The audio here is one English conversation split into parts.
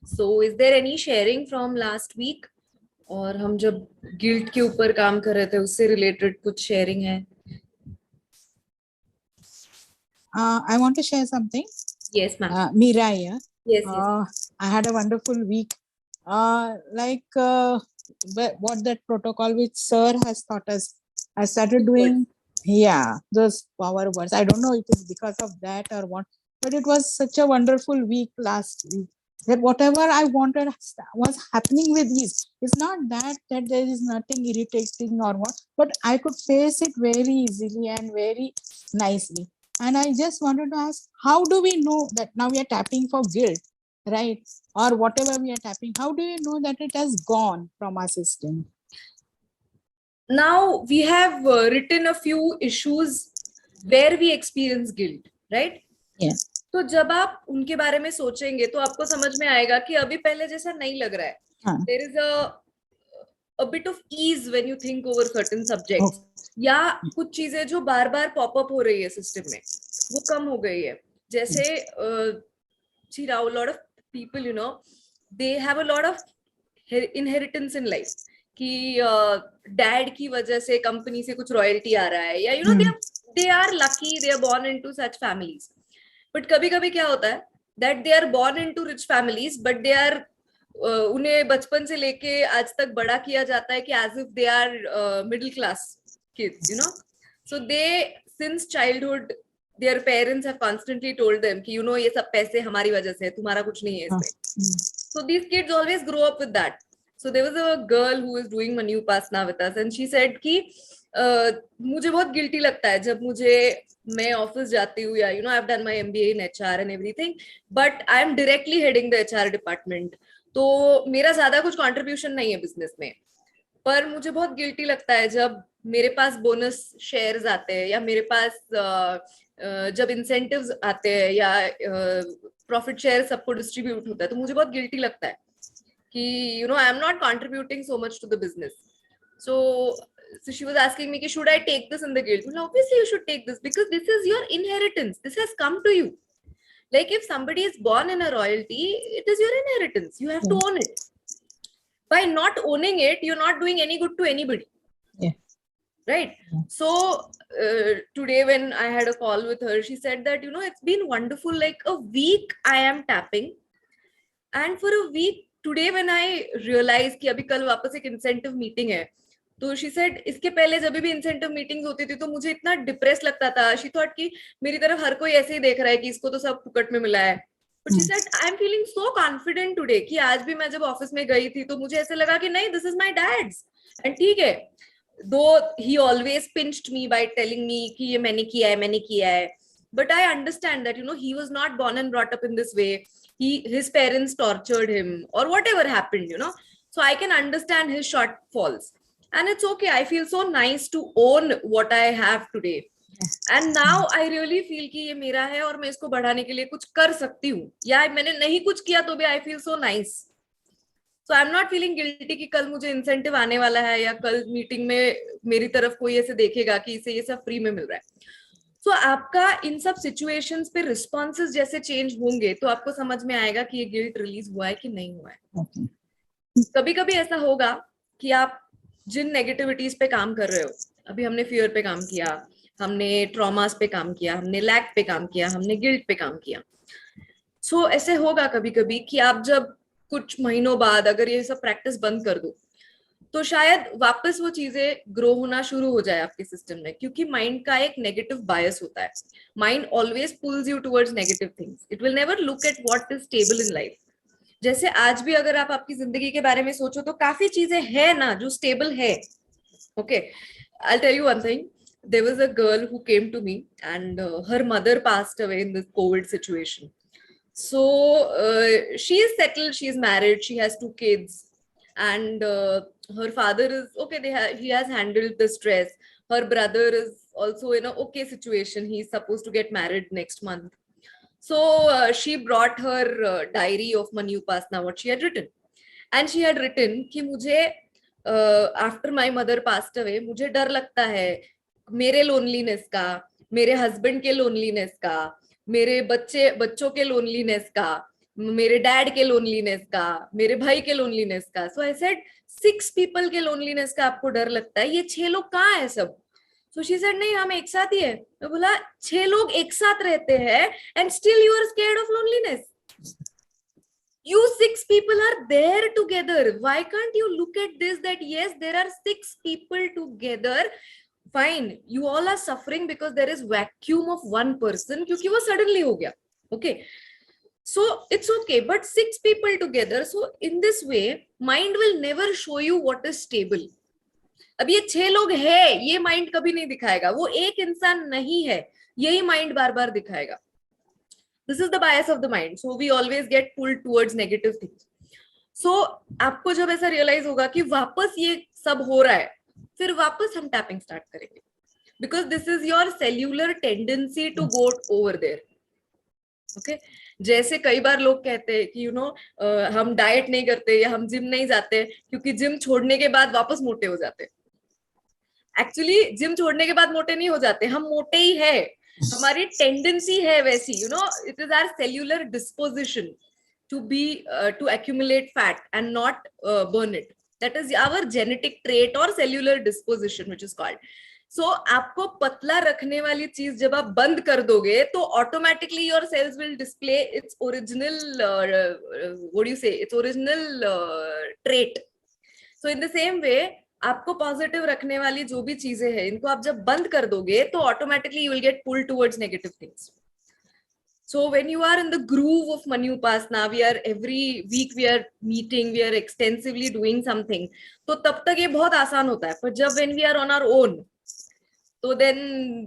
So is there any sharing from last week? और हम जब गिल्ट के ऊपर काम कर रहे थे उससे रिलेटेड कुछ शेयरिंग है? I want to share something. Yes, ma'am. Meera here. Yes, I had a wonderful week. What that protocol which Sir has taught us, I started doing. Yeah, those power words. I don't know if it's because of that or what, but it was such a wonderful week last week. That whatever I wanted was happening with ease. It's not that there is nothing irritating or what, but I could face it very easily and very nicely. And I just wanted to ask, how do we know that now we are tapping for guilt, right? Or whatever we are tapping, how do you know that it has gone from our system? Now we have written a few issues where we experience guilt, right? Yeah. तो जब आप उनके बारे में सोचेंगे तो आपको समझ में आएगा कि अभी पहले जैसा नहीं लग रहा है. There is a bit of ease when you think over certain subjects. या कुछ चीजें जो बार बार पॉप अप हो रही है सिस्टम में वो कम हो गई है. जैसे a lot of people, you know, they have a lot of inheritance in life. कि डैड की वजह से कंपनी से कुछ रॉयल्टी आ रहा है या you know they are lucky they are born into such families. But कभी कभी क्या होता है that they are born into rich families but they are उन्हें बचपन से लेके आज तक बड़ा किया जाता है कि as if they are middle class kids, you know. So they since childhood their parents have constantly told them कि you know ये सब पैसे हमारी वजह से है, तुम्हारा कुछ नहीं है इसमें. So these kids always grow up with that. So there was a girl who was doing Manupasana with us and she said कि मुझे बहुत गिल्टी लगता है जब मैं ऑफिस जाती हूँ या you know I've done my MBA in HR and everything but I'm directly heading the HR department. तो मेरा ज्यादा कुछ कंट्रीब्यूशन नहीं है बिजनेस में, पर मुझे बहुत गिल्टी लगता है जब मेरे पास बोनस शेयर्स आते हैं या मेरे पास जब इंसेंटिव्स आते हैं या प्रॉफिट शेयर सबको डिस्ट्रीब्यूट होता है तो मुझे बहुत गिल्टी लगता है कि you know I am not contributing so much to the business. So she was asking me, should I take this in the guilt? Well, obviously you should take this because this is your inheritance. This has come to you. Like if somebody is born in a royalty, it is your inheritance. You have to own it. By not owning it, you're not doing any good to anybody. Yeah. Right. So today when I had a call with her, she said that, you know, it's been wonderful. Like a week I am tapping. And for a week today when I realized कि अभी कल वापस एक incentive meeting है, तो she said इसके पहले जब भी इंसेंटिव मीटिंग्स होती थी तो मुझे इतना डिप्रेस लगता था. शी थॉट कि मेरी तरफ हर कोई ऐसे ही देख रहा है कि इसको तो सब फुकट में मिला है. But she said I am feeling so confident today कि आज भी मैं जब ऑफिस में गई थी तो मुझे ऐसे लगा कि नहीं this is my dad's and ठीक है. दो ही always pinched me by telling me कि ये मैंने किया है but I understand that you know he was not born and brought up in this way. His parents tortured him or whatever happened, you know. So I can understand his shortfalls. And it's okay. I feel so nice to own what I have today. And now I really feel कि ये मेरा है और मैं इसको बढ़ाने के लिए कुछ कर सकती हूँ. या मैंने नहीं कुछ किया तो भी I feel so nice. So I'm not feeling guilty कि कल मुझे इंसेंटिव आने वाला है या कल मीटिंग में मेरी तरफ कोई ऐसे देखेगा कि इसे ये सब फ्री में मिल रहा है. So आपका इन सब सिचुएशंस पे रिस्पॉन्सेस जैसे चेंज होंगे तो आपको समझ में आएगा कि ये गिल्ट रिलीज हुआ है कि नहीं हुआ है. कभी कभी ऐसा होगा कि आप जिन नेगेटिविटीज पे काम कर रहे हो, अभी हमने फियर पे काम किया, हमने ट्रॉमास पे काम किया, हमने लैक पे काम किया, हमने गिल्ट पे काम किया. सो ऐसे होगा कभी कभी कि आप जब कुछ महीनों बाद अगर ये सब प्रैक्टिस बंद कर दो तो शायद वापस वो चीजें ग्रो होना शुरू हो जाए आपके सिस्टम में, क्योंकि माइंड का एक नेगेटिव बायस होता है. Mind always pools you towards negative things. It will never look at what is stable in life. जैसे आज भी अगर आप आपकी जिंदगी के बारे में सोचो तो काफी चीजें है ना जो स्टेबल है. Okay, I tell you one thing. There was a girl who came to me and her mother passed away in this COVID situation. So she is settled, she is married, she has 2 kids and her father is okay. He has handled the stress. Her brother is also in a okay situation. He's supposed to get married next month. So she brought her diary of Manupasana, what she had written. And she had written कि मुझे after my mother passed away, मुझे डर लगता है मेरे loneliness का, मेरे husband के लोनलीनेस का, मेरे बच्चों के लोनलीनेस का, मेरे डैड के लोनलीनेस का, मेरे भाई के लोनलीनेस का. सो आई सेड 6 पीपल के लोनलीनेस का आपको डर लगता है, ये 6 लोग कहाँ है सब? सो शी सेड नहीं, हम एक साथ ही है. मैं बोला 6 लोग एक साथ रहते हैं and still you are scared of loneliness. You 6 people are there together. Why can't you look at this that yes, there are 6 people together. Fine, you all are suffering because there is vacuum of one person क्योंकि वो suddenly हो गया. Okay, so it's okay, but 6 people together. So in this way, mind will never show you what is stable. अब ये 6 लोग है, ये mind कभी नहीं दिखाएगा. वो एक इंसान नहीं है, यही माइंड बार बार दिखाएगा. This is the bias of the mind. So we always get pulled towards negative things. So आपको जब ऐसा रियलाइज होगा कि वापस ये सब हो रहा है, फिर वापस हम टैपिंग स्टार्ट करेंगे. Because this is your cellular tendency to go over there. Okay? जैसे कई बार लोग कहते हैं कि हम डाइट नहीं करते या हम जिम नहीं जाते क्योंकि जिम छोड़ने के बाद वापस मोटे हो जाते. एक्चुअली जिम छोड़ने के बाद मोटे नहीं हो जाते, हम मोटे ही है. हमारी टेंडेंसी है वैसी, it is our cellular disposition to be to accumulate fat and not burn it. That is our genetic trait और cellular disposition which is called. So आपको पतला रखने वाली चीज जब आप बंद कर दोगे तो automatically your cells will display its original what do you say, its original trait. So in the same way आपको पॉजिटिव रखने वाली जो भी चीजें हैं, इनको आप जब बंद कर दोगे तो automatically you will get pulled towards negative things. So when you are in the groove of Manupasana, we are every week we are meeting, we are extensively doing something. तो तब तक ये बहुत आसान होता है. पर जब when we are on our own, so then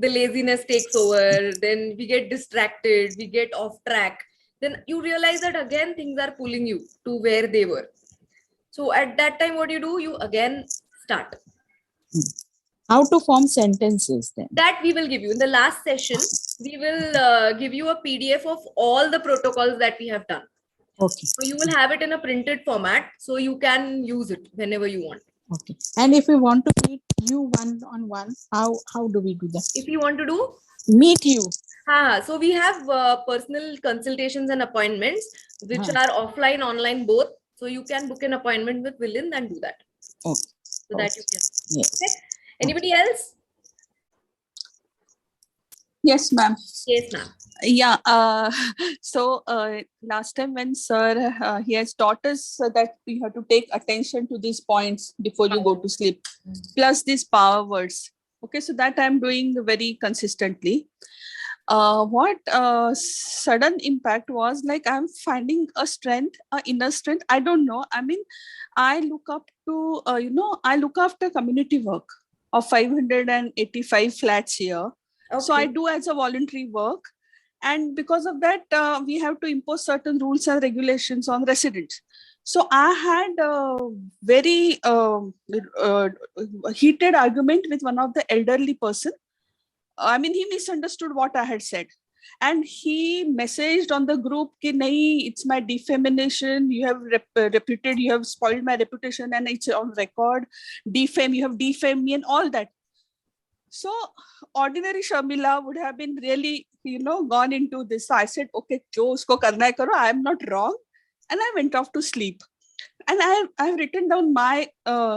the laziness takes over, then we get distracted, we get off track. Then you realize that again things are pulling you to where they were. So at that time, what do? You again start. How to form sentences then? That we will give you in the last session. We will give you a PDF of all the protocols that we have done. Okay. So you will have it in a printed format, so you can use it whenever you want. Okay. And if we want to meet you one-on-one, how do we do that? If you want to do? Meet you. So we have personal consultations and appointments, which are offline, online, both. So you can book an appointment with Willin and do that. Okay. So that you can. Yes. Okay. Anybody else? Yes, ma'am. Yes, ma'am. Yeah. So last time when sir he has taught us that we have to take attention to these points before you go to sleep, plus these power words. Okay, so that I'm doing very consistently. What sudden impact was like I'm finding a strength, a inner strength. I don't know. I mean, I look up to I look after community work of 585 flats here. Okay. So I do as a voluntary work. And because of that, we have to impose certain rules and regulations on residents. So I had a very heated argument with one of the elderly person. I mean, he misunderstood what I had said. And he messaged on the group, ki, nahi, it's my defamation. You have reputed, you have spoiled my reputation and it's on record. You have defamed me and all that. So ordinary Sharmila would have been really, gone into this. So I said, okay, jo usko karna hai karo, I am not wrong. And I went off to sleep. And I have written down my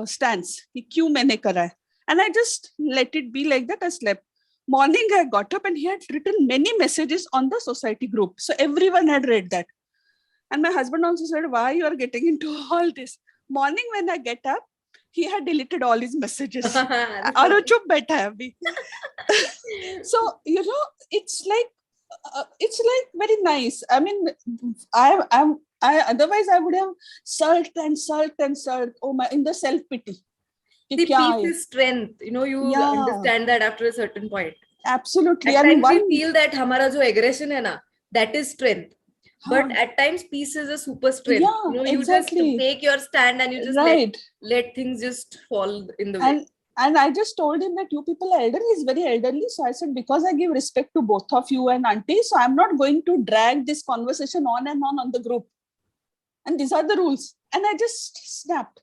stance. Ki kyun maine kara hai. And I just let it be like that. I slept. Morning, I got up and he had written many messages on the society group. So everyone had read that. And my husband also said, why you are getting into all this? Morning, when I get up, he had deleted all his messages. So, it's like very nice. I mean, I otherwise I would have sulked. Oh my, in the self-pity. The peace is strength. You understand that after a certain point. Absolutely. At times we feel that hamara jo aggression hai na, that is strength. But at times peace is a super strength. Yeah, you exactly. just take your stand and you just let things just fall in the way. And I just told him that you people are elderly. He's very elderly. So I said, because I give respect to both of you and auntie, so I'm not going to drag this conversation on and on the group. And these are the rules. And I just snapped.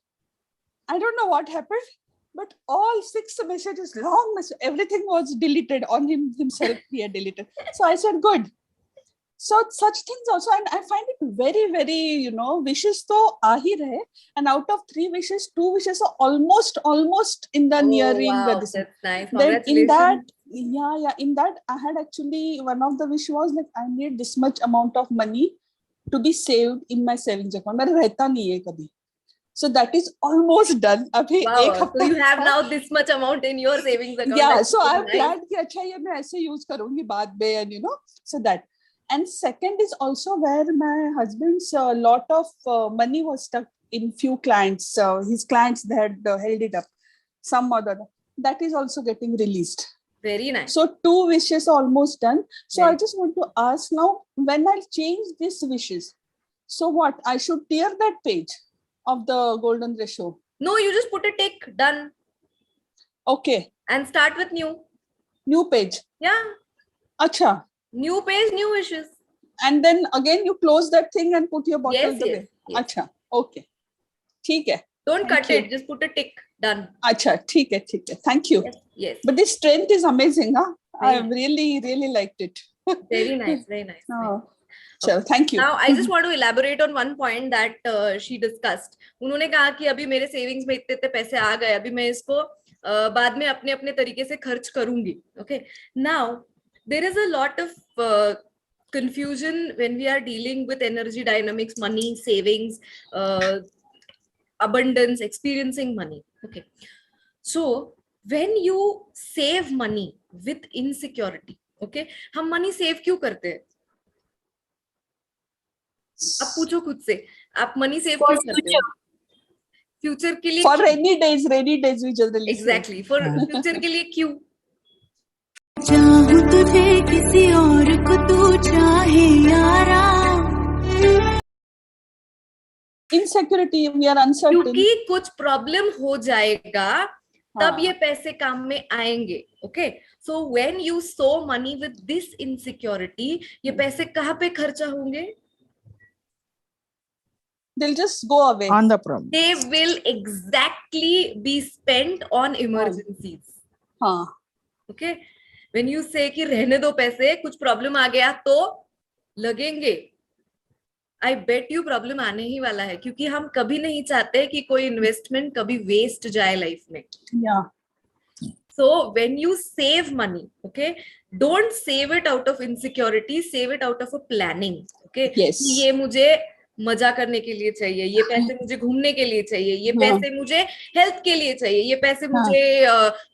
I don't know what happened. But all 6 messages, long message, everything was deleted on himself. He had deleted. So I said, good. So such things also, and I find it very, very, wishes to aa hi rahe, and out of 3 wishes, 2 wishes are almost in the Oh, nearing. wow, This. that's nice. Then in Congratulations. that, in that I had actually, one of the wish was like, I need this much amount of money to be saved in my savings account. मेरा रहता नहीं है कभी. So that is almost done. अभी Wow. एक So हफ्ता you have था. now this much amount in your savings account. Yeah, That's so I so have nice. planned कि अच्छा ये मैं ऐसे use करूँगी बाद में, and so that. And second is also where my husband's lot of money was stuck in few clients. His clients, they had held it up, some or the other. That is also getting released. Very nice. So 2 wishes are almost done. So Very I just want to ask now, when I change these wishes, so what? I should tear that page of the golden ratio. No, you just put a tick, done, Okay, and start with new. new page. Yeah, Acha. new page, new wishes. And then again you close that thing and put your bottle Yes, the yes, way. yes. Acha. Okay. ठीक है. Don't Thank cut you. it. Just put a tick. Done. Acha. ठीक है. Thank you. Yes, yes. But this strength is amazing, huh? Very I really, really liked it. Very nice. Very nice. Oh. So thank you. Now, I just want to elaborate on one point that she discussed. उन्होंने कहा कि अभी मेरे savings में इतने पैसे आ गए, अभी मैं इसको बाद में अपने अपने तरीके से खर्च करूंगी. Okay. Now, there is a lot of confusion when we are dealing with energy dynamics, money, savings, abundance, experiencing money. Okay. So when you save money with insecurity, okay, हम money save क्यों करते हैं? आप पूछो खुद से, आप money save क्यों करते हो? फ्यूचर के लिए. For rainy days we generally Exactly. For future के लिए क्यों? चाहूं तुझे किसी और को तू चाहे यारा. Insecurity, we are uncertain. क्योंकि कुछ प्रॉब्लम हो जाएगा तब ये पैसे काम में आएंगे. Okay. So when you sow money with this insecurity, ये पैसे कहाँ पे खर्चा होंगे? They'll just go away. On the problem. They will exactly be spent on emergencies. हाँ. Okay. When you say कि रहने दो पैसे, कुछ प्रॉब्लम आ गया तो लगेंगे. I bet you प्रॉब्लम आने ही वाला है, क्योंकि हम कभी नहीं चाहते कि कोई इन्वेस्टमेंट कभी वेस्ट जाए लाइफ में. Yeah. So when you save money, okay, don't save it out of insecurity, save it out of a planning. Okay. Yes. ये मुझे मजा करने के लिए चाहिए, ये पैसे मुझे घूमने के लिए चाहिए, ये पैसे मुझे हेल्थ के लिए चाहिए, ये पैसे मुझे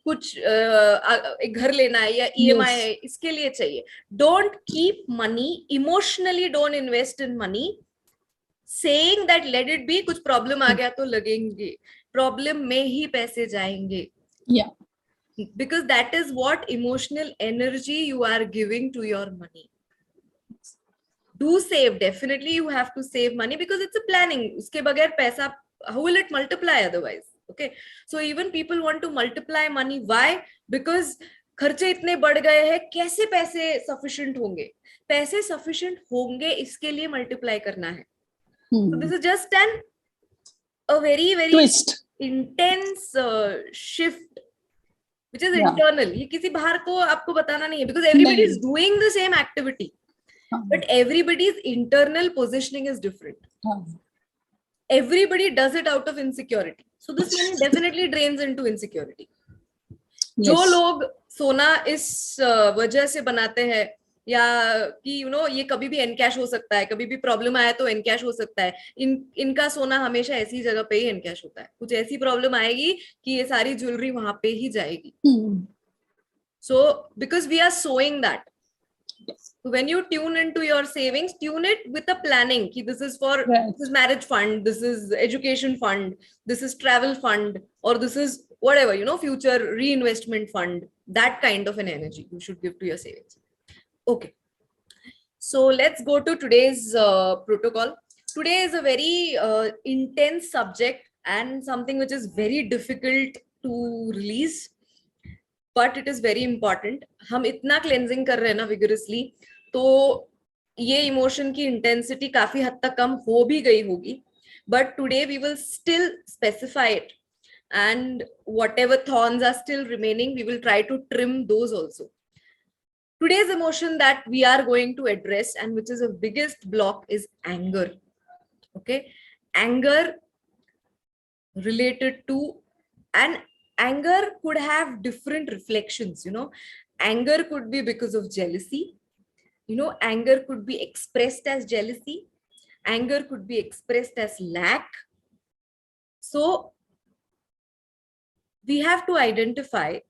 कुछ एक घर लेना है या EMI है, इसके लिए चाहिए. Don't keep money emotionally, don't invest in money saying that let it be, कुछ प्रॉब्लम आ गया तो लगेंगे. प्रॉब्लम में ही पैसे जाएंगे. Yeah. Because that is what emotional energy you are giving to your money. Do save, definitely you have to save money because it's a planning. Uske bagair paisa, how will it multiply otherwise? Okay. So even people want to multiply money. Why? Because खर्चे इतने बढ़ गए हैं, कैसे पैसे sufficient होंगे? पैसे sufficient होंगे इसके लिए multiply करना है. So this is just a very, very Twist. intense shift, which is internal. ये किसी बाहर को आपको बताना नहीं है, because everybody is doing the same activity. But everybody's internal positioning is different. Everybody does it out of insecurity. So this money definitely drains into insecurity. Yes. जो लोग सोना इस वजह से बनाते हैं या कि ये कभी भी एनकैश हो सकता है, कभी भी प्रॉब्लम आया तो एनकैश हो सकता है, इनका सोना हमेशा ऐसी जगह पे ही एनकैश होता है. कुछ ऐसी प्रॉब्लम आएगी कि ये सारी ज्वेलरी वहां पे ही जाएगी. So because we are sowing that. When you tune into your savings, tune it with a planning. This is for this is marriage fund, this is education fund, this is travel fund, or this is whatever, future reinvestment fund. That kind of an energy you should give to your savings. Okay. So let's go to today's protocol. Today is a very intense subject and something which is very difficult to release. But it is very important. हम इतना cleansing कर रहे हैं ना vigorously, तो ये emotion की intensity काफी हद तक कम हो भी गई होगी. But today we will still specify it. and whatever thorns are still remaining, we will try to trim those also. Today's emotion that we are going to address, and which is the biggest block, is anger. Okay, anger related to, and anger could have different reflections. Anger could be because of jealousy. Anger could be expressed as jealousy. Anger could be expressed as lack. So we have to identify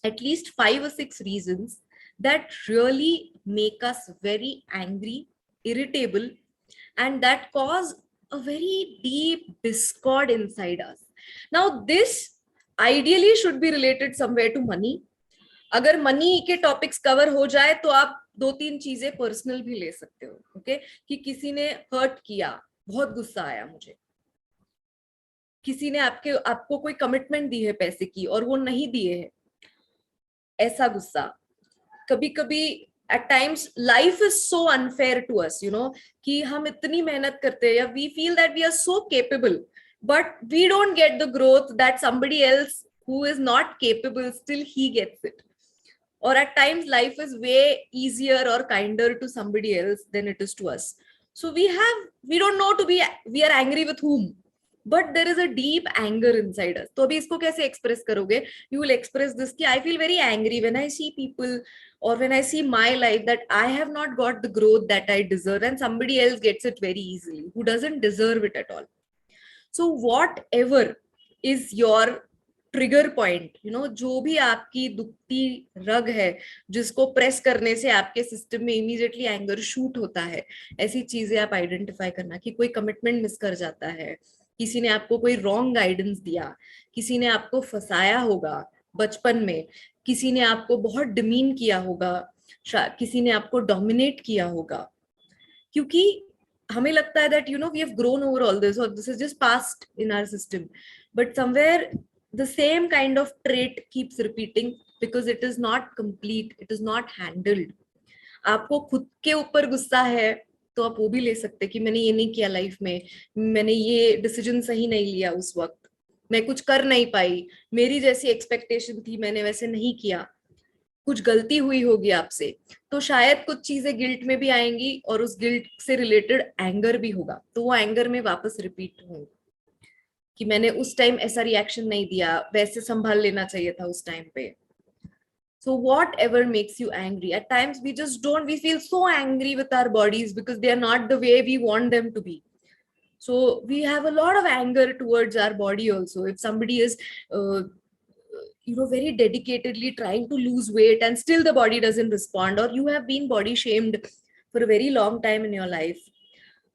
at least 5 or 6 reasons that really make us very angry, irritable, and that cause a very deep discord inside us. Now, this ideally should be related somewhere to money. अगर money के topics cover हो जाए तो आप 2-3 चीजें personal भी ले सकते हो. ओके, कि किसी ने हर्ट किया, बहुत गुस्सा आया मुझे, किसी ने आपको कोई कमिटमेंट दी है पैसे की और वो नहीं दिए है, ऐसा गुस्सा. कभी कभी at times life is so unfair to us, कि हम इतनी मेहनत करते हैं, या we feel that we are so capable, but we don't get the growth that somebody else who is not capable, still he gets it. Or at times life is way easier or kinder to somebody else than it is to us. So we don't know we are angry with whom, but there is a deep anger inside us. तो अभी इसको कैसे express करोगे? You will express this कि I feel very angry when I see people, or when I see my life, that I have not got the growth that I deserve, and somebody else gets it very easily, who doesn't deserve it at all. So whatever is your trigger point, जो भी आपकी दुखती रग है, जिसको press करने से आपके system में इमीडिएटली एंगर शूट होता है, ऐसी चीजें आप आइडेंटिफाई करना. कि कोई कमिटमेंट मिस कर जाता है, किसी ने आपको कोई रॉन्ग गाइडेंस दिया, किसी ने आपको फंसाया होगा बचपन में, किसी ने आपको बहुत डिमीन किया होगा, किसी ने आपको डोमिनेट किया होगा. क्योंकि हमें लगता है that we have grown over all this, और this is just past in our system, but somewhere the same kind of trait keeps repeating because it is not complete, it is not handled. आपको खुद के ऊपर गुस्सा है तो आप वो भी ले सकते कि मैंने ये नहीं किया लाइफ में, मैंने ये डिसीजन सही नहीं लिया उस वक्त, मैं कुछ कर नहीं पाई, मेरी जैसी एक्सपेक्टेशन थी मैंने वैसे नहीं किया, कुछ गलती हुई होगी आपसे. तो शायद कुछ चीजें गिल्ट में भी आएंगी और उस गिल्ट से रिलेटेड एंगर भी होगा, तो वो एंगर में वापस रिपीट होंगे कि मैंने उस टाइम ऐसा रिएक्शन नहीं दिया, वैसे संभाल लेना चाहिए था उस टाइम पे. So whatever makes you angry, at times we feel so angry with our bodies because they are not the way we want them to be. So we have a lot of anger towards our body also. If somebody is very dedicatedly trying to lose weight and still the body doesn't respond, or you have been body shamed for a very long time in your life,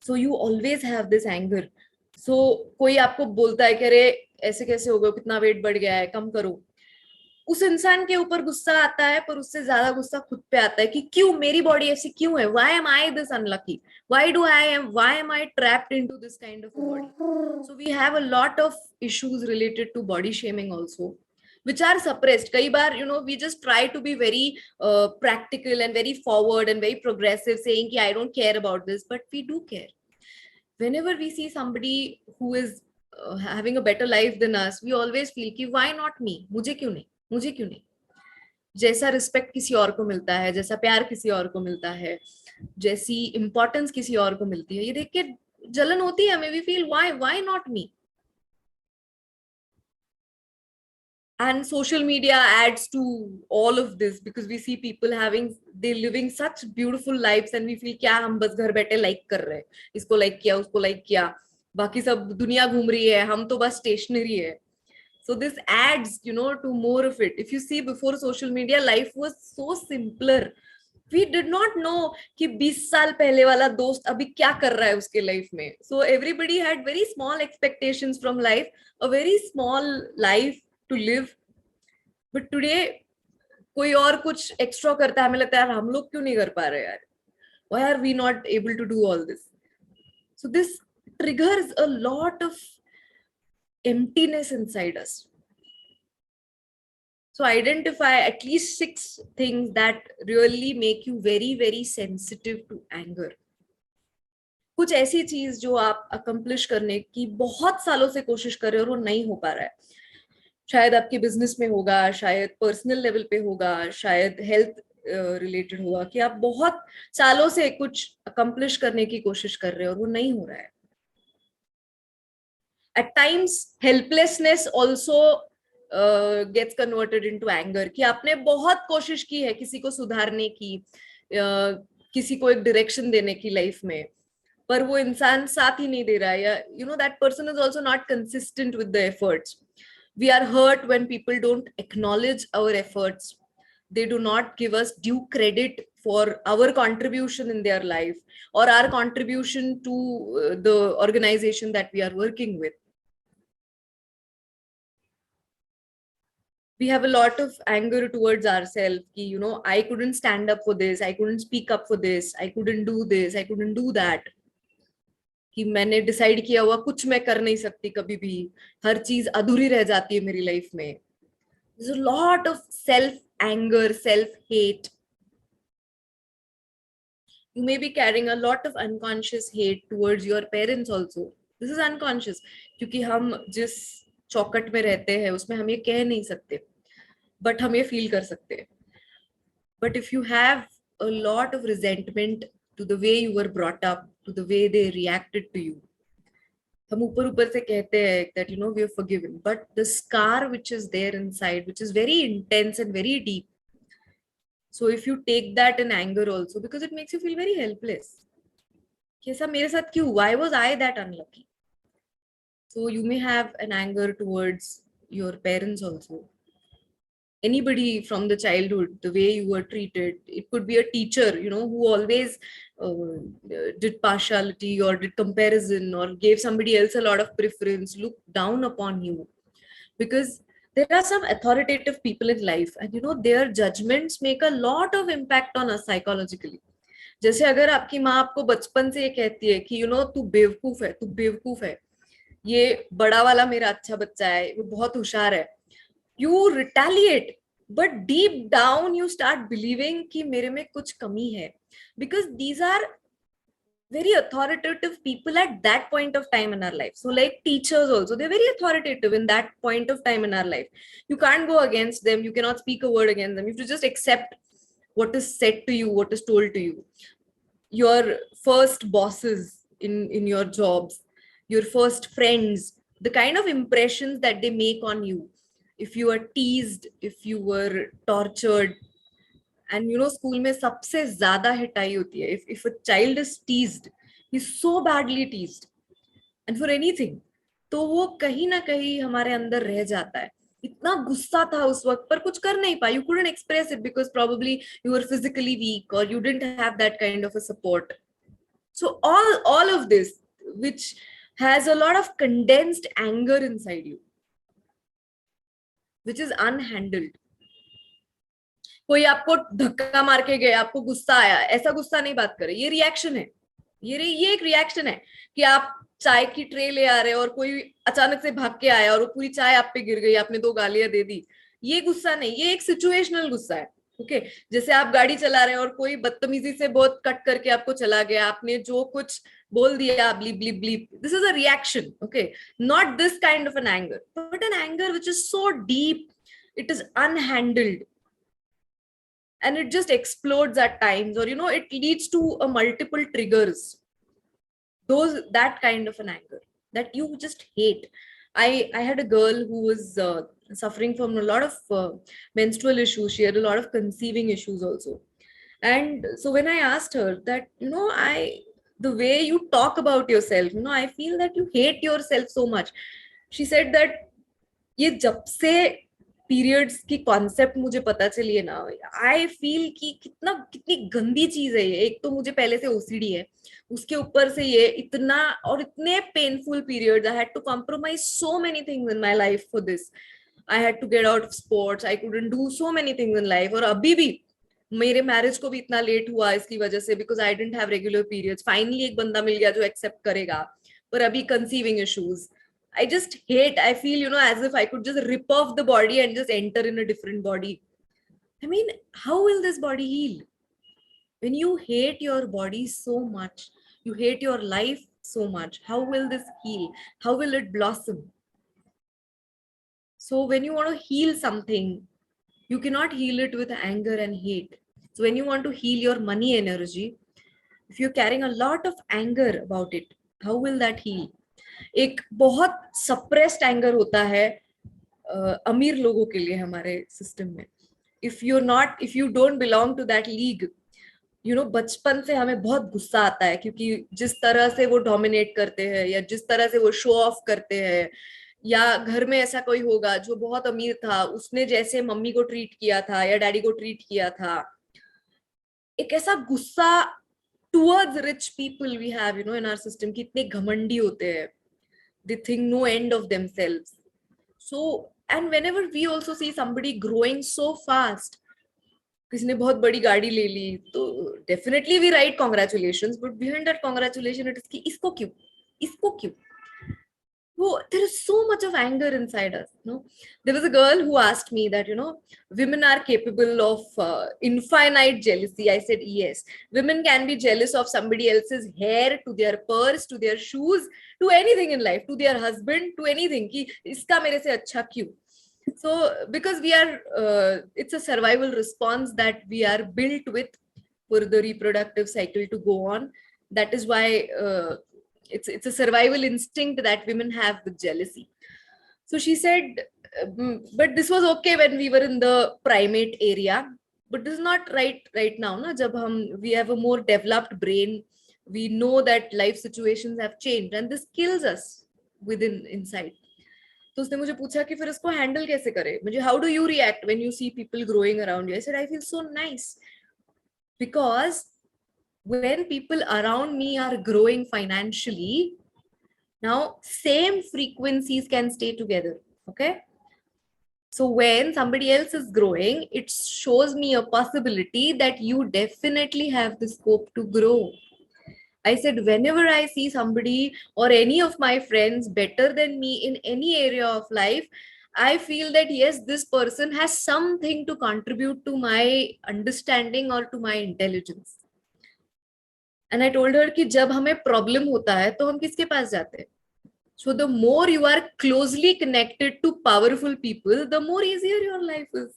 so you always have this anger. So कोई आपको बोलता है कि अरे ऐसे कैसे हो गया, कितना वेट बढ़ गया है, कम करो, उस इंसान के ऊपर गुस्सा आता है, पर उससे ज्यादा गुस्सा खुद पे आता है कि क्यों मेरी बॉडी ऐसी क्यों है, why am I this unlucky, why am I trapped into this kind of a body. So we have a lot of issues related to body shaming also, which are suppressed. Kai baar, we just try to be very practical and very forward and very progressive, saying ki I don't care about this, but we do care. Whenever we see somebody who is having a better life than us, we always feel कि why not me, मुझे क्यों नहीं. जैसा respect किसी और को मिलता है, जैसा प्यार किसी और को मिलता है, जैसी इंपॉर्टेंस किसी और को मिलती है, ये देख के जलन होती है हमें. We feel why not me. And social media adds to all of this because we see people living such beautiful lives and we feel क्या हम बस घर बैठे लाइक कर रहे हैं, इसको लाइक किया, उसको लाइक किया, बाकी सब दुनिया घूम रही है, हम तो बस स्टेशनरी है. So this adds to more of it. If you see, before social media, life was so simpler. We did not know कि 20 साल पहले वाला दोस्त अभी क्या कर रहा है उसके लाइफ में. So everybody had very small expectations from life, a very small life to live. But today कोई और कुछ एक्स्ट्रा करता है, हमें लगता है यार हम लोग क्यों नहीं कर पा रहे यार, why are we not able to do all this. So this triggers a lot of emptiness inside us. So identify at least 6 things that really make you very, very sensitive to anger. कुछ ऐसी चीज जो आप accomplish करने की बहुत सालों से कोशिश कर रहे हो और वो नहीं हो पा रहा है. शायद आपके बिजनेस में होगा, शायद पर्सनल लेवल पे होगा, शायद हेल्थ रिलेटेड होगा, कि आप बहुत सालों से कुछ अकम्प्लिश करने की कोशिश कर रहे हो और वो नहीं हो रहा है. At times helplessness also gets converted into anger, कि आपने बहुत कोशिश की है किसी को सुधारने की, किसी को एक डायरेक्शन देने की लाइफ में, पर वो इंसान साथ ही नहीं दे रहा है, या you know that person is also not consistent with the efforts. We are hurt when people don't acknowledge our efforts. They do not give us due credit for our contribution in their life or our contribution to the organization that we are working with. We have a lot of anger towards ourselves ki, you know, I couldn't stand up for this, I couldn't speak up for this, I couldn't do this, I couldn't do that, कि मैंने decide किया हुआ कुछ मैं कर नहीं सकती, कभी भी हर चीज अधूरी रह जाती है मेरी लाइफ में. There's a lot of self anger, self hate. You may be carrying a lot of unconscious hate towards your parents also. This is unconscious, क्योंकि हम जिस चौकट में रहते हैं उसमें हम ये कह नहीं सकते, बट हम ये फील कर सकते हैं. But if you have a lot of resentment to the way you were brought up, to the way they reacted to you, हम ऊपर ऊपर से कहते हैं that you know we are forgiven, but the scar which is there inside, which is very intense and very deep. So if you take that in anger also, because it makes you feel very helpless, कि ऐसा मेरे साथ क्यों? Why was I that unlucky? So you may have an anger towards your parents also. Anybody from the childhood, the way you were treated. It could be a teacher, you know, who always did partiality or did comparison or gave somebody else a lot of preference, looked down upon you. Because there are some authoritative people in life, and you know, their judgments make a lot of impact on us psychologically. जैसे अगर आपकी माँ आपको बचपन से ये कहती है कि यू नो तू बेवकूफ है, तू बेवकूफ है, ये बड़ा वाला मेरा अच्छा बच्चा है, वो बहुत होशियार है, you retaliate, but deep down you start believing कि मेरे में कुछ कमी है, because these are very authoritative people at that point of time in our life. So like teachers also, they're very authoritative in that point of time in our life. You can't go against them, you cannot speak a word against them, you have to just accept what is said to you, what is told to you. Your first bosses in your jobs, your first friends, the kind of impressions that they make on you. If you are teased, if you were tortured, and you know school में सबसे ज्यादा हिटाई होती है. If a child is teased, he's so badly teased, and for anything, तो वो कहीं ना कहीं हमारे अंदर रह जाता है. इतना गुस्सा था उस वक्त, पर कुछ कर नहीं पाए. You couldn't express it because probably you were physically weak or you didn't have that kind of a support. So all of this, which has a lot of condensed anger inside you, which is unhandled. कोई आपको धक्का मार के गया, आपको गुस्सा आया, ऐसा गुस्सा नहीं बात करे, ये रिएक्शन है. ये एक रिएक्शन है कि आप चाय की ट्रे ले आ रहे हो और कोई अचानक से भाग के आया और वो पूरी चाय आप पे गिर गई, आपने 2 गालियां दे दी. ये गुस्सा नहीं, ये एक सिचुएशनल गुस्सा है. ओके, जैसे आप गाड़ी चला रहे हैं और कोई बदतमीजी से बहुत कट करके आपको चला गया, आपने जो कुछ बोल दिया, bleep bleep bleep, this is a reaction. Okay, not this kind of an anger, but an anger which is so deep, it is unhandled, and it just explodes at times, or you know, it leads to a multiple triggers. That kind of an anger that you just hate. I had a girl who was suffering from a lot of menstrual issues. She had a lot of conceiving issues also. And so when I asked her that, you know, the way you talk about yourself, you know, I feel that you hate yourself so much. She said that ये जब से periods की concept मुझे पता चली है ना, I feel कि कितनी गंदी चीज है ये. एक तो मुझे पहले से ओसीडी है, उसके ऊपर से ये इतना और इतने painful periods. I had to compromise so many things in my life for this. I had to get out of sports, I couldn't do so many things in life. और अभी भी मेरे मैरिज को भी इतना लेट हुआ इसकी वजह से, because I didn't have regular periods. Finally एक बंदा मिल गया जो एक्सेप्ट करेगा, पर अभी conceiving issues. I just hate, I feel, you know, as if I could just rip off the body and just enter in a different body. I mean, how will this body heal? When you hate your body so much, you hate your life so much, how will this heal? How will it blossom? So when you want to heal something, you cannot heal it with anger and hate. So when you want to heal your money energy, if you're carrying a lot of anger about it, how will that heal? एक बहुत suppressed anger होता है अमीर लोगों के लिए हमारे system में. If you don't belong to that league, बचपन से हमें बहुत गुस्सा आता है क्योंकि जिस तरह से वो डोमिनेट करते हैं या जिस तरह से वो शो ऑफ करते हैं, या घर में ऐसा कोई होगा जो बहुत अमीर था, उसने जैसे मम्मी को ट्रीट किया था या डैडी को ट्रीट किया था, एक ऐसा गुस्सा towards rich people we have in our system कि इतने घमंडी होते हैं, they think no end of themselves. So, and whenever we also see somebody growing so fast, किसी ने बहुत बड़ी गाड़ी ले ली, तो definitely we write congratulations, but behind that congratulation it is कि इसको क्यों? There is so much of anger inside us. There was a girl who asked me that women are capable of infinite jealousy. I said yes, women can be jealous of somebody else's hair, to their purse, to their shoes, to anything in life, to their husband, to anything कि इसका मेरे से अच्छा क्यों. So because we are it's a survival response that we are built with for the reproductive cycle to go on. That is why it's a survival instinct that women have with jealousy. So she said, but this was okay when we were in the primate area, but this is not right now. Na? We have a more developed brain, we know that life situations have changed and this kills us inside. तो उसने मुझे पूछा कि फिर इसको handle कैसे करे, मुझे how do you react when you see people growing around you? I said I feel so nice because when people around me are growing financially, now same frequencies can stay together. Okay, so when somebody else is growing, it shows me a possibility that you definitely have the scope to grow. I said whenever I see somebody or any of my friends better than me in any area of life, I feel that yes, this person has something to contribute to my understanding or to my intelligence. And I told her कि जब हमें problem होता है तो हम किसके पास जाते हैं? So the more you are closely connected to powerful people, the more easier your life is.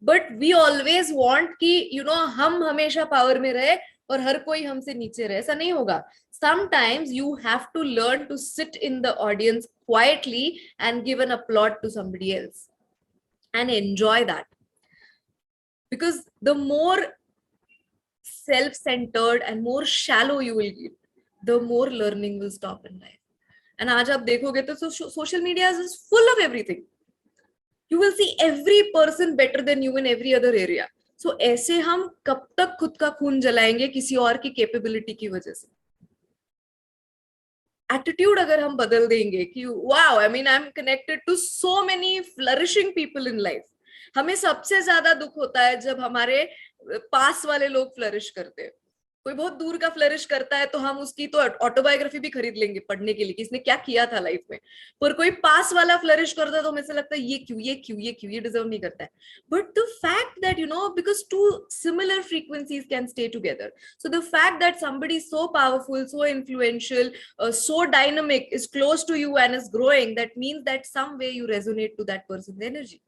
But we always want कि हम हमेशा power में रहे और हर कोई हमसे नीचे रहे. ऐसा नहीं होगा. Sometimes you have to learn to sit in the audience quietly and give an applaud to somebody else and enjoy that. Because the more self-centered and more shallow you will get, the more learning will stop in life. And आज आप देखोगे तो social media is full of everything. You will see every person better than you in every other area. So ऐसे हम कब तक खुद का खून जलाएंगे किसी और की capability की वजह से? Attitude अगर हम बदल देंगे कि wow, I mean I'm connected to so many flourishing people in life. हमें सबसे ज्यादा दुख होता है जब हमारे पास वाले लोग फ्लरिश करते हैं. कोई बहुत दूर का फ्लरिश करता है तो हम उसकी तो ऑटोबायोग्राफी भी खरीद लेंगे पढ़ने के लिए कि इसने क्या किया था लाइफ में. पर कोई पास वाला फ्लरिश करता है तो हमें से लगता है ये क्यों डिजर्व नहीं करता है. But the fact that because two similar frequencies can stay together, so the fact that somebody so powerful, so influential, so dynamic is close to you and is growing, that means that some way you resonate to that person's energy.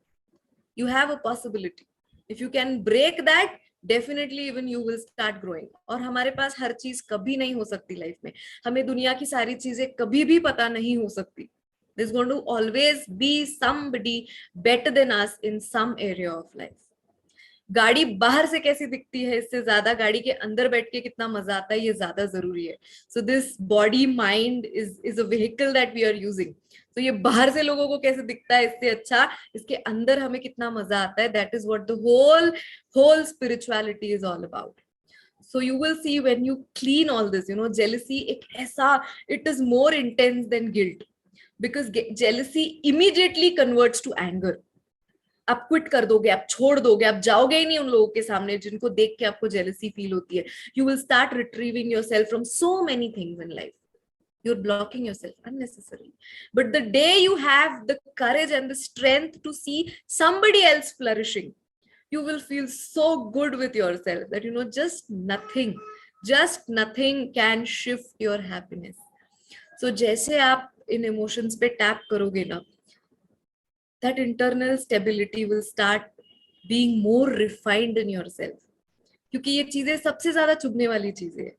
You have a possibility. If you can break that, definitely even you will start growing. और हमारे पास हर चीज कभी नहीं हो सकती life में. हमें दुनिया की सारी चीजें कभी भी पता नहीं हो सकती. There's going to always be somebody better than us in some area of life. गाड़ी बाहर से कैसी दिखती है इससे ज्यादा गाड़ी के अंदर बैठ के कितना मजा आता है ये ज्यादा जरूरी है. So this body mind is a vehicle that we are using. तो ये बाहर से लोगों को कैसे दिखता है इससे अच्छा इसके अंदर हमें कितना मजा आता है. That is what the whole spirituality is all about. So you will see when you clean all this, jealousy एक ऐसा, it is more intense than guilt, because jealousy immediately converts to anger. आप quit कर दोगे, आप छोड़ दोगे, आप जाओगे ही नहीं उन लोगों के सामने जिनको देख के आपको जेलसी फील होती है. You will start retrieving yourself from so many things in life. You're blocking yourself unnecessarily. But the day you have the courage and the strength to see somebody else flourishing, you will feel so good with yourself that just nothing can shift your happiness. So जैसे आप इन emotions पे tap करोगे ना, that internal stability will start being more refined in yourself. क्योंकि ये चीजें सबसे ज्यादा चुभने वाली चीजें है.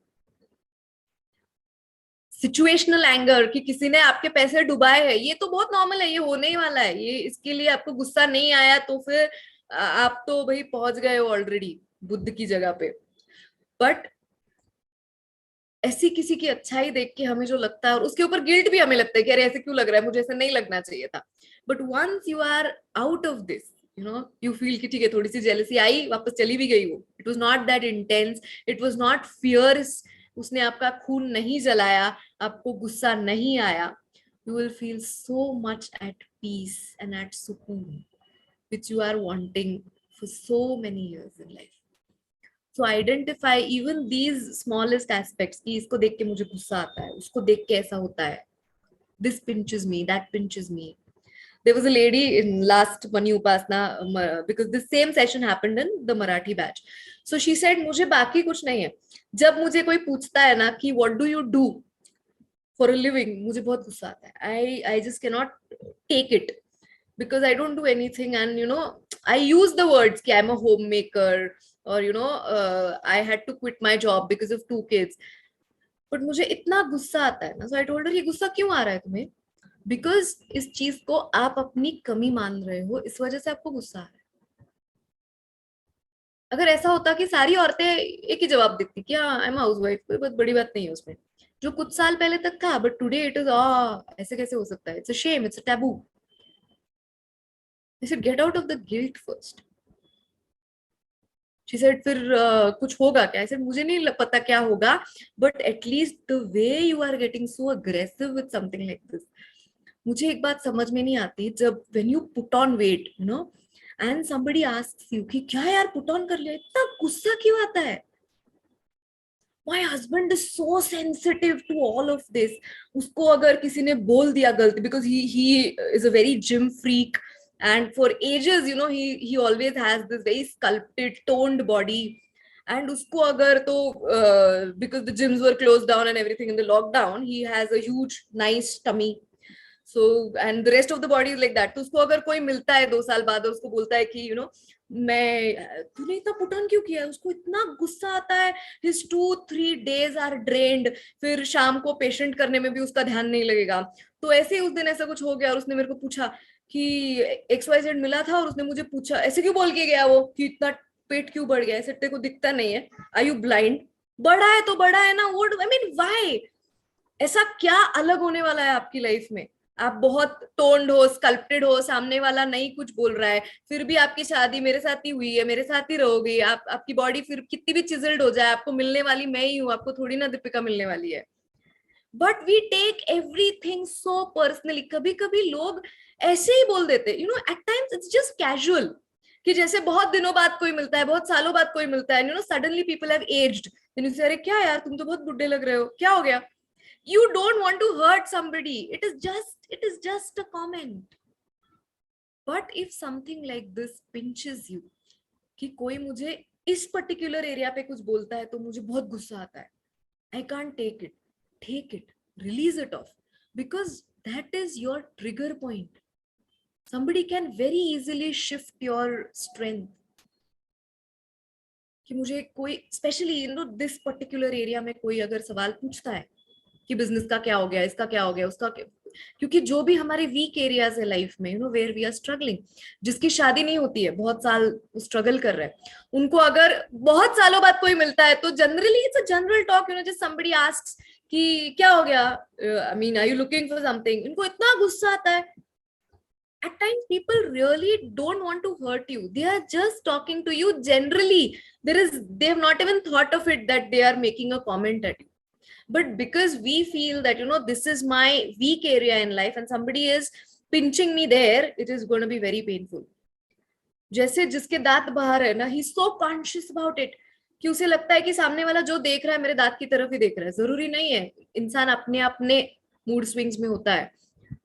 सिचुएशनल एंगर कि किसी ने आपके पैसे डुबाए हैं, ये तो बहुत नॉर्मल है, ये होने ही वाला है. ये इसके लिए आपको गुस्सा नहीं आया तो फिर आप तो भाई पहुंच गए हो ऑलरेडी बुद्ध की जगह पे. बट ऐसी किसी की अच्छाई देख के हमें जो लगता है, और उसके ऊपर गिल्ट भी हमें लगता है कि अरे ऐसे क्यों लग रहा है, मुझे ऐसे नहीं लगना चाहिए था. But once you are out of this, you feel कि ठीक है, थोड़ी सी जेलसी आई, वापस चली भी गई वो. It was not that intense, it was not fierce, उसने आपका खून नहीं जलाया, आपको गुस्सा नहीं आया. You will feel so much at peace and at सुकून which you are wanting for so many years in life. So identify even these smallest aspects कि इसको देख के मुझे गुस्सा आता है, उसको देख के ऐसा होता है, this pinches me, that pinches me. There was a lady in last Mani Upasana, because the same session happened in the Marathi batch. So she said मुझे बाकी कुछ नहीं है, जब मुझे कोई पूछता है ना कि what do you do for a living, मुझे बहुत गुस्सा आता है. I just cannot take it. Because I don't do anything, and I use the words कि I'm a homemaker, or I had to quit my job because of 2 kids. But मुझे इतना गुस्सा आता है ना, so I told her ये गुस्सा क्यों आ रहा है तुम्हें? Because इस चीज को आप अपनी कमी मान रहे हो, इस वजह से आपको गुस्सा आ रहा है. अगर ऐसा होता कि सारी औरतें एक ही जवाब देती कि हाँ आई एम हाउसवाइफ, कोई बहुत बड़ी बात नहीं है उसमें, जो कुछ साल पहले तक था, बट टुडे इट इज ऐसे कैसे हो सकता है, it's a shame, it's a taboo. I said, get out of the guilt first. She said, फिर कुछ होगा क्या? I said, मुझे नहीं पता क्या होगा, but at least the way you are getting so aggressive with something like this. मुझे एक बात समझ में नहीं आती, जब when you put on weight, and somebody asks you कि क्या यार put on कर लिया, इतना गुस्सा क्यों आता है? My husband is so sensitive to all of this. उसको अगर किसी ने बोल दिया गलती, because he is a very gym freak. And for ages, he always has this very sculpted, toned body. And usko agar to, because the gyms were closed down and everything in the lockdown, he has a huge, nice tummy. So, and the rest of the body is like that. तो उसको अगर कोई मिलता है 2 साल बाद, उसको बोलता है कि तूने इतना पुट ऑन क्यों किया है, उसको इतना गुस्सा आता है. His 2-3 days are drained. फिर शाम को पेशेंट करने में भी उसका ध्यान नहीं लगेगा. तो ऐसे ही उस दिन ऐसा कुछ हो गया, और उसने मेरे को पूछा कि XYZ मिला था, और उसने मुझे पूछा ऐसे क्यों बोल के गया वो कि इतना पेट क्यों बढ़ गया, ऐसे तेरे को दिखता नहीं है, आर यू ब्लाइंड? बड़ा है तो बड़ा है ना, व्हाट आई मीन व्हाई? ऐसा क्या अलग होने वाला है आपकी लाइफ में? आप बहुत टोन्ड हो, स्कल्प्टेड हो, सामने वाला नहीं कुछ बोल रहा है, फिर भी आपकी शादी मेरे साथ ही हुई है, मेरे साथ ही रहोगी आप. आपकी बॉडी फिर कितनी भी चिजल्ड हो जाए, आपको मिलने वाली मैं ही हूँ, आपको थोड़ी ना दीपिका मिलने वाली है. But we take everything so personally. कभी कभी लोग ऐसे ही बोल देते, at times it's just casual, कि जैसे बहुत दिनों बाद कोई मिलता है, बहुत सालों बाद कोई मिलता है, सडनली पीपल हैव एज्ड, अरे क्या यार तुम तो बहुत बुड्ढे लग रहे हो, क्या हो गया? You don't want to hurt somebody. It is just a comment. But if something like this pinches you, कि कोई मुझे इस पर्टिकुलर एरिया पे कुछ बोलता है तो मुझे बहुत गुस्सा आता है, I can't take it. Take it, release it off, because that is your trigger point. Somebody can very easily shift your strength. कि मुझे कोई स्पेशली दिस पर्टिकुलर एरिया में कोई अगर सवाल पूछता है कि बिजनेस का क्या हो गया, इसका क्या हो गया, उसका क्या, क्योंकि जो भी हमारे वीक एरियाज है लाइफ में, वेयर वी आर स्ट्रगलिंग, जिसकी शादी नहीं होती है, बहुत साल स्ट्रगल कर रहे हैं, उनको अगर बहुत सालों बाद कोई मिलता है तो generally it's a general talk, just somebody asks कि क्या हो गया, I mean are you looking for something, इनको इतना गुस्सा आता है. At times people really don't want to hurt you, they are just talking to you generally. They have not even thought of it that they are making a comment at you. But because we feel that this is my weak area in life and somebody is pinching me there, it is going to be very painful. जैसे जिसके दांत बाहर है ना, he is so conscious about it कि उसे लगता है कि सामने वाला जो देख रहा है मेरे दांत की तरफ ही देख रहा है. जरूरी नहीं है, इंसान अपने अपने मूड स्विंग्स में होता है,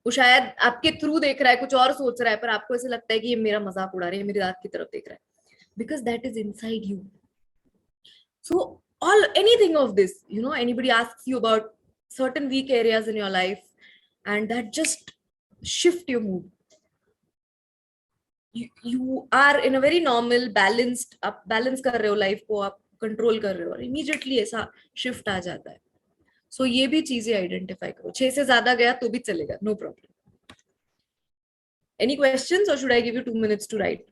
वो शायद आपके थ्रू देख रहा है, कुछ और सोच रहा है, पर आपको ऐसे लगता है कि ये मेरा मजाक उड़ा रहा है, मेरे दांत की तरफ देख रहा है, because that is inside you. So anything of this, anybody asks you about certain weak areas in your life and that just shift your mood, you are in a very normal balanced, आप balance कर रहे हो life को, आप control कर रहे हो, और immediately ऐसा shift आ जाता है. So ये भी चीजें identify करो. 6 से ज्यादा गया तो भी चलेगा, no problem. Any questions, or should I give you 2 minutes to write?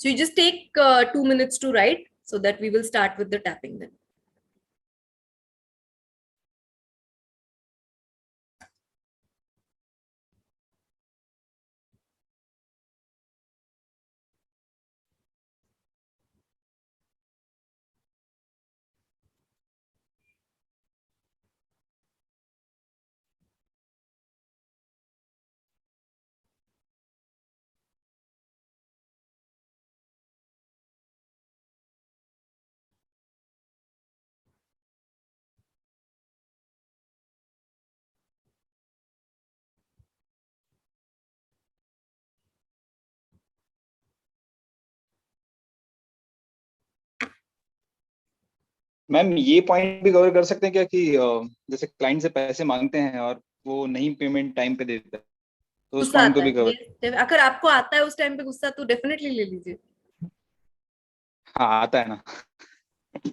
So you just take 2 minutes to write, so that we will start with the tapping then. Ma'am ये पॉइंट भी cover कर सकते हैं क्या कि जैसे client से पैसे मांगते हैं और वो नहीं पेमेंट टाइम पे देता है, तो उस गुस्सा पॉइंट को आता भी है. कवर. Yes, अगर आपको आता है उस टाइम पे गुस्सा, तो डेफिनेटली ले लीजिए, हाँ आता है ना.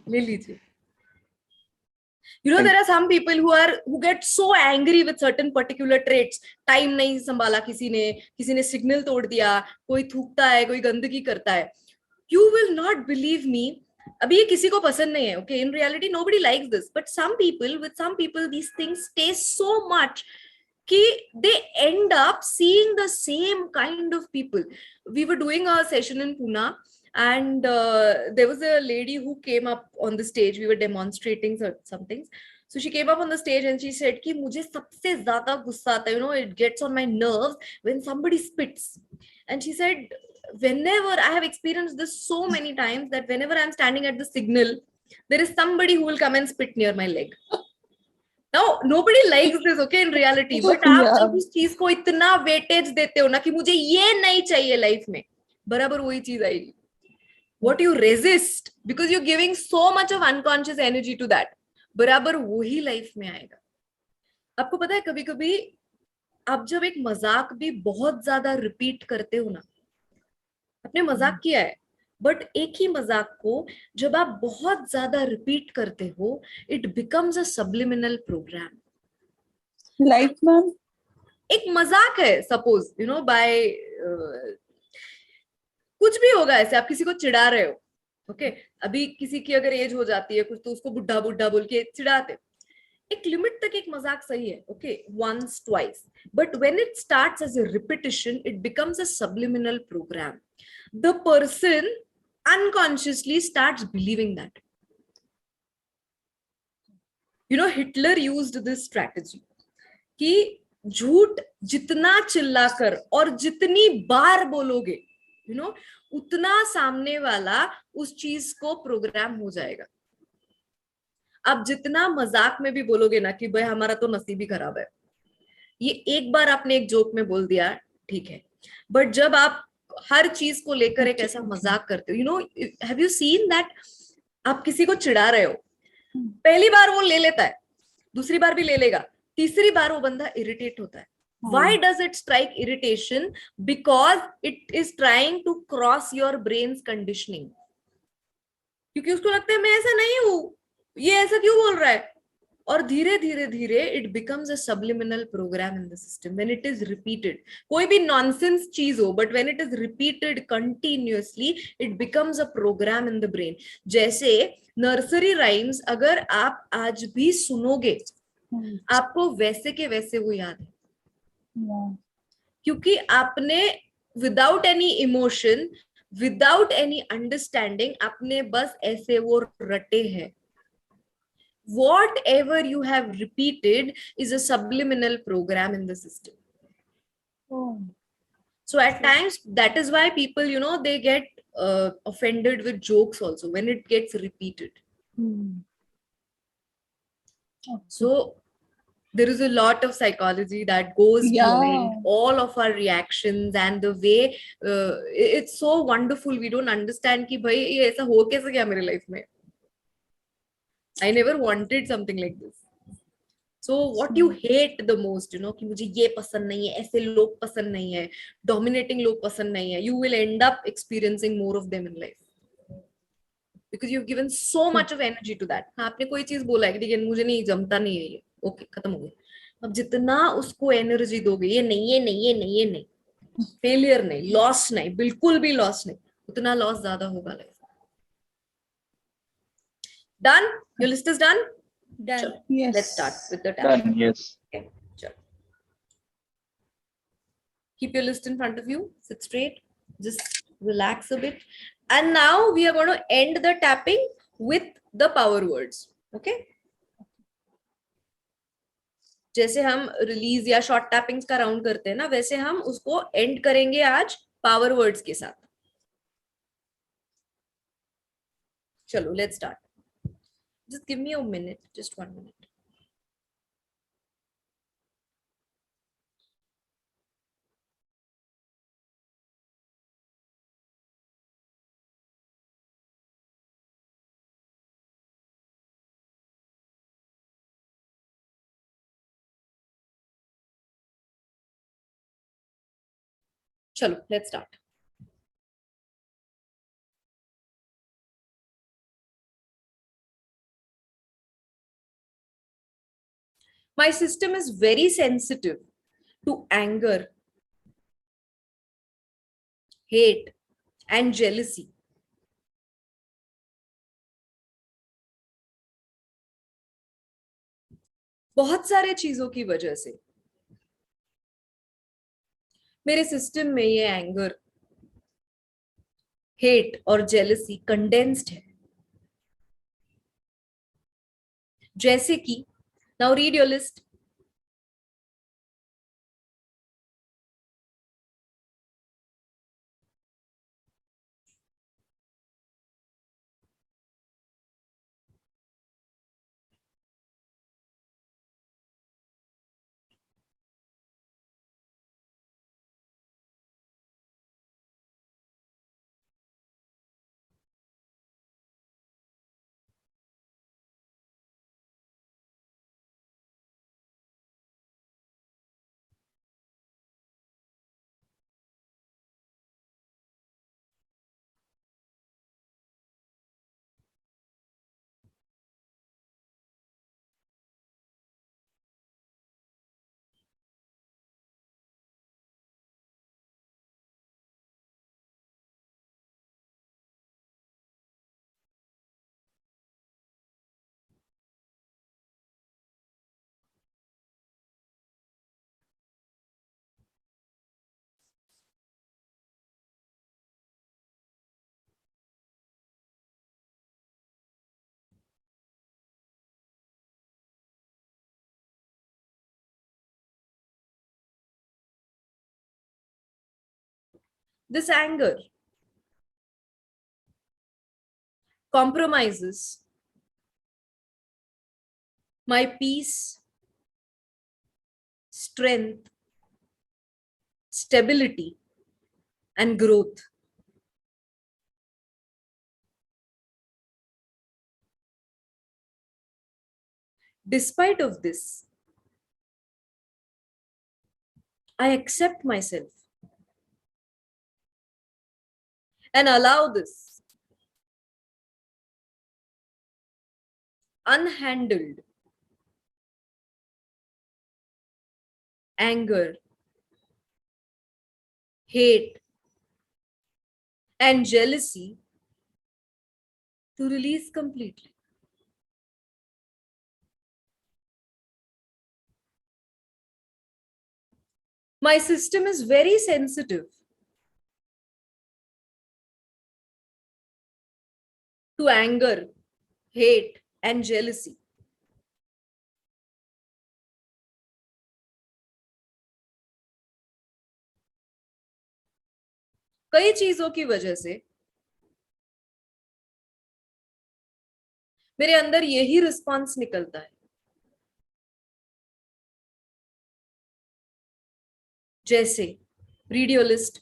ले लीजिए. You know, there are some people who get so angry with certain particular traits. Time नहीं संभाला किसी ने signal तोड़ दिया, कोई थूकता है, कोई गंदगी करता है. You will not believe me. अभी ये किसी को पसंद नहीं है. Okay, in reality nobody likes this, but with some people these things stay so much कि they end up seeing the same kind of people. We were doing a session in Pune, and there was a lady who came up on the stage. We were demonstrating some things. So she came up on the stage and she said कि मुझे सबसे ज्यादा गुस्सा आता है, you know, it gets on my nerves when somebody spits. And she said, whenever I have experienced this so many times, that whenever I'm standing at the signal, there is somebody who will come and spit near my leg. Now nobody likes this, okay, in reality, but आप जब उस चीज को इतना weightage देते हो ना कि मुझे ये नहीं चाहिए लाइफ में, बराबर वही चीज आएगी. What you resist because you're giving so much of unconscious energy to that, बराबर वही लाइफ में आएगा. आपको पता है कभी कभी आप जब एक मजाक भी बहुत ज्यादा रिपीट करते हो ना, आपने मजाक किया है, बट एक ही मजाक को जब आप बहुत ज्यादा रिपीट करते हो, it becomes a subliminal programme. Like, ma'am? एक मजाक है, सपोज यू नो बाय कुछ भी होगा, ऐसे आप किसी को चिढ़ा रहे हो. ओके, अभी किसी की अगर एज हो जाती है कुछ, तो उसको बुढ़ा बुढ़ा बोल के चिढ़ाते. एक लिमिट तक एक मजाक सही है, okay, once twice, but when it starts as a repetition, it becomes a subliminal programme. The person unconsciously starts believing that. You know, Hitler used this strategy कि झूठ जितना चिल्लाकर और जितनी बार बोलोगे, you know, उतना सामने वाला उस चीज को प्रोग्राम हो जाएगा. आप जितना मजाक में भी बोलोगे ना कि भाई हमारा तो नसीब ही खराब है, ये एक बार आपने एक जोक में बोल दिया, ठीक है, बट जब आप हर चीज को लेकर एक ऐसा मजाक करते हो, you know, have you seen that, आप किसी को चिढ़ा रहे हो, पहली बार वो ले लेता है, दूसरी बार भी ले लेगा, तीसरी बार वो बंदा इरिटेट होता है. Why does it strike irritation? Because it is trying to cross your brain's conditioning. क्योंकि उसको लगता है मैं ऐसा नहीं हूं, ये ऐसा क्यों बोल रहा है, और धीरे धीरे धीरे it becomes a subliminal programme in the system when it is repeated. कोई भी नॉनसेंस चीज हो, but when it is repeated continuously, it becomes a programme in the brain. जैसे नर्सरी राइम्स अगर आप आज भी सुनोगे, आपको वैसे के वैसे वो याद है, क्योंकि आपने without any emotion, without any understanding, आपने बस ऐसे वो रटे हैं. Whatever you have repeated is a subliminal program in the system. So at times that is why people, you know, they get offended with jokes also when it gets repeated. So there is a lot of psychology that goes Yeah. behind all of our reactions and the way it's so wonderful. We don't understand कि भाई ये ऐसा हो कैसे गया मेरे life में. I never wanted something like this. So what you hate the most, कि मुझे ये पसंद नहीं है, ऐसे लोग पसंद नहीं है, dominating लोग पसंद नहीं है, you will end up experiencing more of them in life. Because you've given so much of energy to that. हाँ, आपने कोई चीज बोला है कि ठीक है मुझे नहीं जमता नहीं है ये, ओके खत्म हो गया. अब जितना उसको एनर्जी दोगे, ये नहीं, ये नहीं, ये नहीं, ये नहीं, फेलियर नहीं, लॉस नहीं, बिल्कुल भी लॉस नहीं, उतना लॉस ज्यादा होगा life. Done? Your list is done? Done. Chalo, Yes. let's start with the tapping. Done. Yes. Okay, chalo. Keep your list in front of you. Sit straight. Just relax a bit. And now we are going to end the tapping with the power words. Okay? जैसे हम release या short tappings का round करते हैं ना, वैसे हम उसको एंड करेंगे आज पावर वर्ड्स के साथ. चलो, let's start. Just give me a minute, just 1 minute. Chalo, let's start. My system is very sensitive to anger, hate, and jealousy. बहुत सारे चीजों की वजह से मेरे सिस्टम में ये एंगर, हेट और जेलसी कंडेंस्ड है. जैसे कि, now read your list. This anger compromises my peace, strength, stability, and growth. Despite of this, I accept myself and allow this unhandled anger, hate, and jealousy to release completely. My system is very sensitive to anger, hate, and jealousy. कई चीजों की वजह से मेरे अंदर यही response निकलता है. जैसे read your list.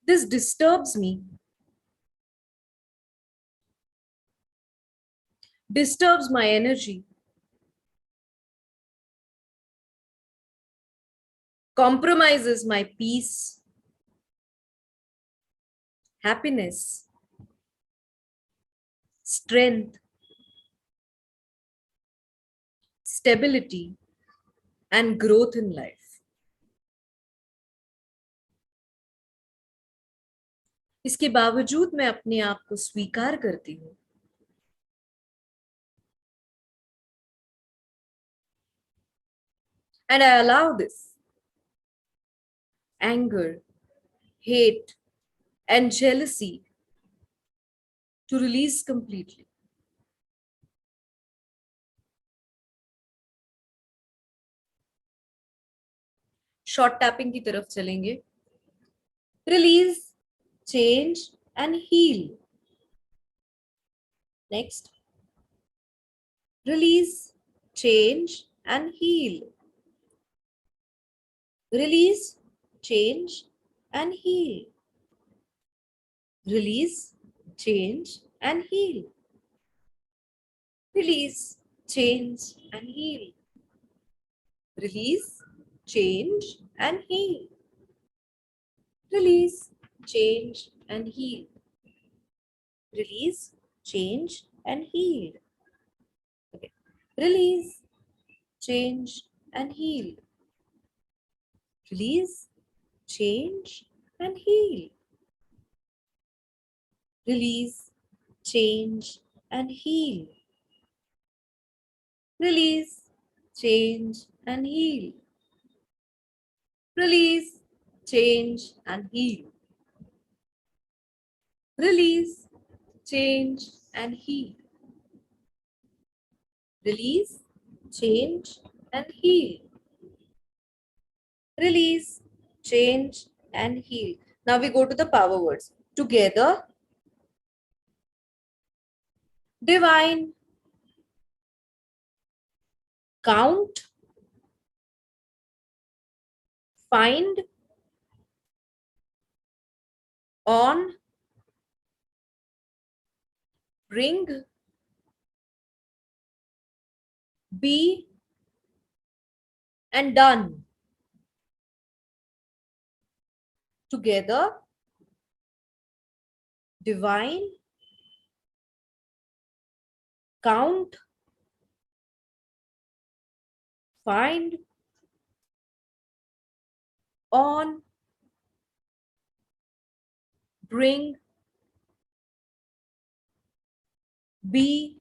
This disturbs me. Disturbs my energy. Compromises my peace, happiness, strength, stability, and growth in life. इसके बावजूद मैं अपने आप को स्वीकार करती हूँ. And I allow this anger, hate, and jealousy to release completely. Short tapping की तरफ चलेंगे. Release, change, and heal. Next. Release, change, and heal. Release, change, and heal. Release, change, and heal. Release, change, and heal. Release, change, and heal. Release, change, and heal. Release, change, and heal. Okay. Release, change, and heal. Release, change, and heal. Release, change, and heal. Release, change, and heal. Release, change, and heal. Release, change, and heal. Release, change, and heal. Release, change, and heal. Now we go to the power words. Together, divine, count, find, on, bring, be, and done. Together, divine, count, find, on, bring, be,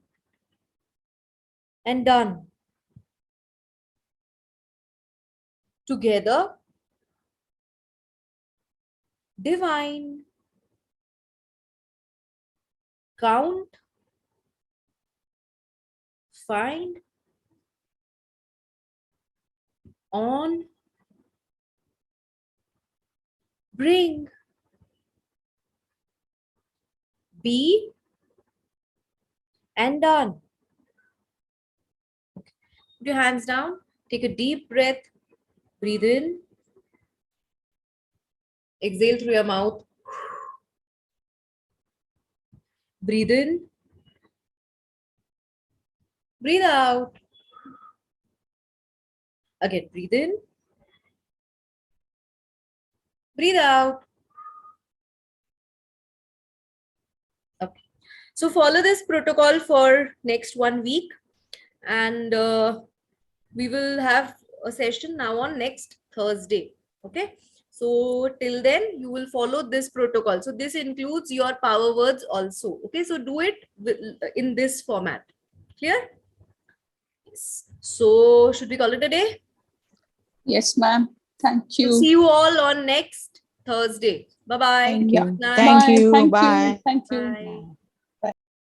and done. Together, divine, count, find, on, bring, be, and done. Put your hands down. Take a deep breath. Breathe in. Exhale through your mouth. Breathe in. Breathe out. Again, breathe in. Breathe out. Okay. So follow this protocol for next 1 week, and we will have a session now on next Thursday. Okay. So till then, you will follow this protocol. So this includes your power words also. Okay. So do it in this format. Clear? Yes. So should we call it a day? Yes, ma'am. Thank So you. see you all on next Thursday. Bye-bye. Thank Yeah. you. Night. Thank Bye. you. Thank Bye. you. Thank you. Bye.